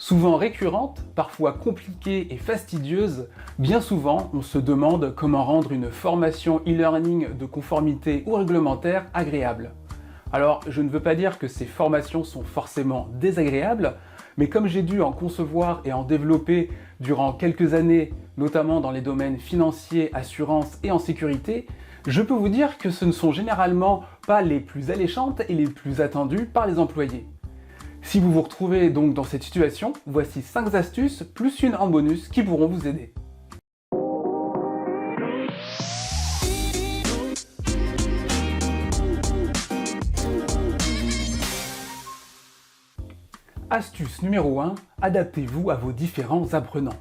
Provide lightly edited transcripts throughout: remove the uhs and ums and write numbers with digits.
Souvent récurrente, parfois compliquée et fastidieuse, bien souvent on se demande comment rendre une formation e-learning de conformité ou réglementaire agréable. Alors je ne veux pas dire que ces formations sont forcément désagréables, mais comme j'ai dû en concevoir et en développer durant quelques années, notamment dans les domaines financiers, assurance et en sécurité, je peux vous dire que ce ne sont généralement pas les plus alléchantes et les plus attendues par les employés. Si vous vous retrouvez donc dans cette situation, voici 5 astuces plus une en bonus qui pourront vous aider. Astuce numéro 1, adaptez-vous à vos différents apprenants.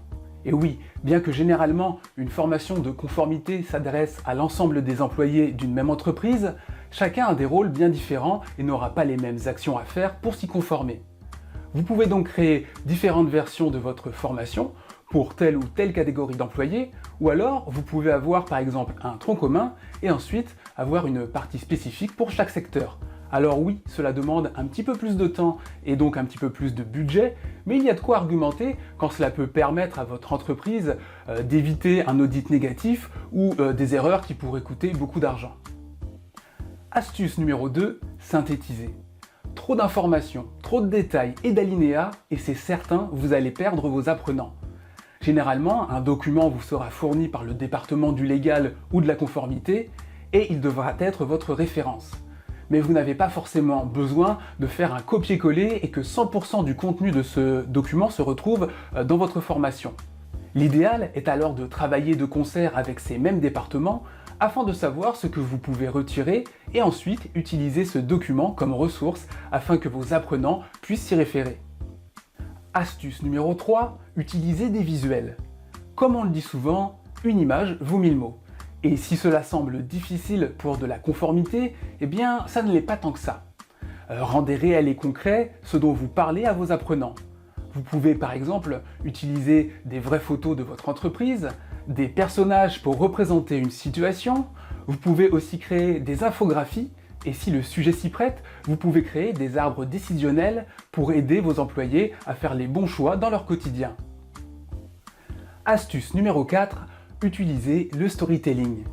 Et oui, bien que généralement une formation de conformité s'adresse à l'ensemble des employés d'une même entreprise, chacun a des rôles bien différents et n'aura pas les mêmes actions à faire pour s'y conformer. Vous pouvez donc créer différentes versions de votre formation pour telle ou telle catégorie d'employés, ou alors vous pouvez avoir par exemple un tronc commun et ensuite avoir une partie spécifique pour chaque secteur. Alors oui, cela demande un petit peu plus de temps et donc un petit peu plus de budget, mais il y a de quoi argumenter quand cela peut permettre à votre entreprise d'éviter un audit négatif ou des erreurs qui pourraient coûter beaucoup d'argent. Astuce numéro 2, synthétiser. Trop d'informations, trop de détails et d'alinéas, et c'est certain, vous allez perdre vos apprenants. Généralement, un document vous sera fourni par le département du légal ou de la conformité, et il devra être votre référence. Mais vous n'avez pas forcément besoin de faire un copier-coller et que 100% du contenu de ce document se retrouve dans votre formation. L'idéal est alors de travailler de concert avec ces mêmes départements afin de savoir ce que vous pouvez retirer et ensuite utiliser ce document comme ressource afin que vos apprenants puissent s'y référer. Astuce numéro 3, utilisez des visuels. Comme on le dit souvent, une image vaut 1000 mots. Et si cela semble difficile pour de la conformité, eh bien ça ne l'est pas tant que ça. Rendez réel et concret ce dont vous parlez à vos apprenants. Vous pouvez par exemple utiliser des vraies photos de votre entreprise, des personnages pour représenter une situation, vous pouvez aussi créer des infographies, et si le sujet s'y prête, vous pouvez créer des arbres décisionnels pour aider vos employés à faire les bons choix dans leur quotidien. Astuce numéro 4, utilisez le storytelling.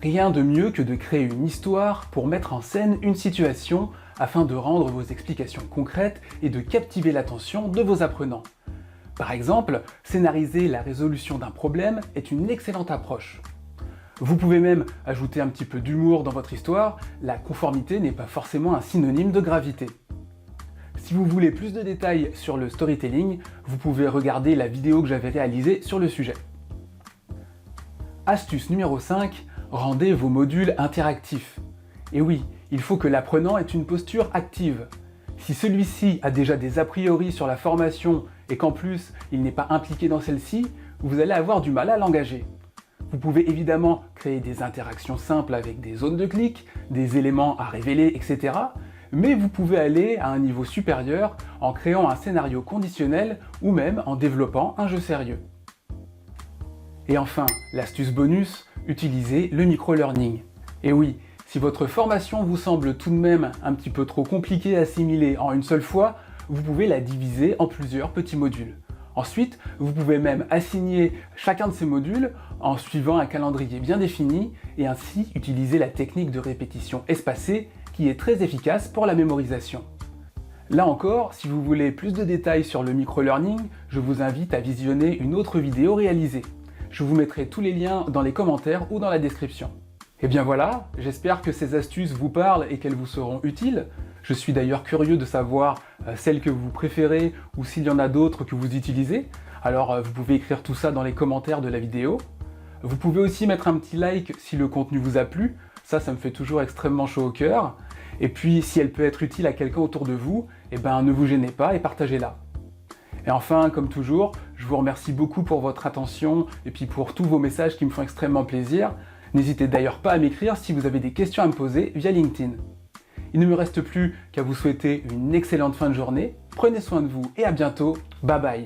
Rien de mieux que de créer une histoire pour mettre en scène une situation afin de rendre vos explications concrètes et de captiver l'attention de vos apprenants. Par exemple, scénariser la résolution d'un problème est une excellente approche. Vous pouvez même ajouter un petit peu d'humour dans votre histoire, la conformité n'est pas forcément un synonyme de gravité. Si vous voulez plus de détails sur le storytelling, vous pouvez regarder la vidéo que j'avais réalisée sur le sujet. Astuce numéro 5, rendez vos modules interactifs. Et oui, il faut que l'apprenant ait une posture active. Si celui-ci a déjà des a priori sur la formation et qu'en plus il n'est pas impliqué dans celle-ci, vous allez avoir du mal à l'engager. Vous pouvez évidemment créer des interactions simples avec des zones de clic, des éléments à révéler, etc. Mais vous pouvez aller à un niveau supérieur en créant un scénario conditionnel ou même en développant un jeu sérieux. Et enfin, l'astuce bonus, utilisez le micro-learning. Et oui, si votre formation vous semble tout de même un petit peu trop compliquée à assimiler en une seule fois, vous pouvez la diviser en plusieurs petits modules. Ensuite, vous pouvez même assigner chacun de ces modules en suivant un calendrier bien défini et ainsi utiliser la technique de répétition espacée qui est très efficace pour la mémorisation. Là encore, si vous voulez plus de détails sur le micro-learning, je vous invite à visionner une autre vidéo réalisée. Je vous mettrai tous les liens dans les commentaires ou dans la description. Et bien voilà, j'espère que ces astuces vous parlent et qu'elles vous seront utiles. Je suis d'ailleurs curieux de savoir celles que vous préférez ou s'il y en a d'autres que vous utilisez. Alors vous pouvez écrire tout ça dans les commentaires de la vidéo. Vous pouvez aussi mettre un petit like si le contenu vous a plu. Ça me fait toujours extrêmement chaud au cœur. Et puis si elle peut être utile à quelqu'un autour de vous, eh ben ne vous gênez pas et partagez-la. Et enfin, comme toujours, je vous remercie beaucoup pour votre attention et puis pour tous vos messages qui me font extrêmement plaisir. N'hésitez d'ailleurs pas à m'écrire si vous avez des questions à me poser via LinkedIn. Il ne me reste plus qu'à vous souhaiter une excellente fin de journée, prenez soin de vous et à bientôt, bye bye.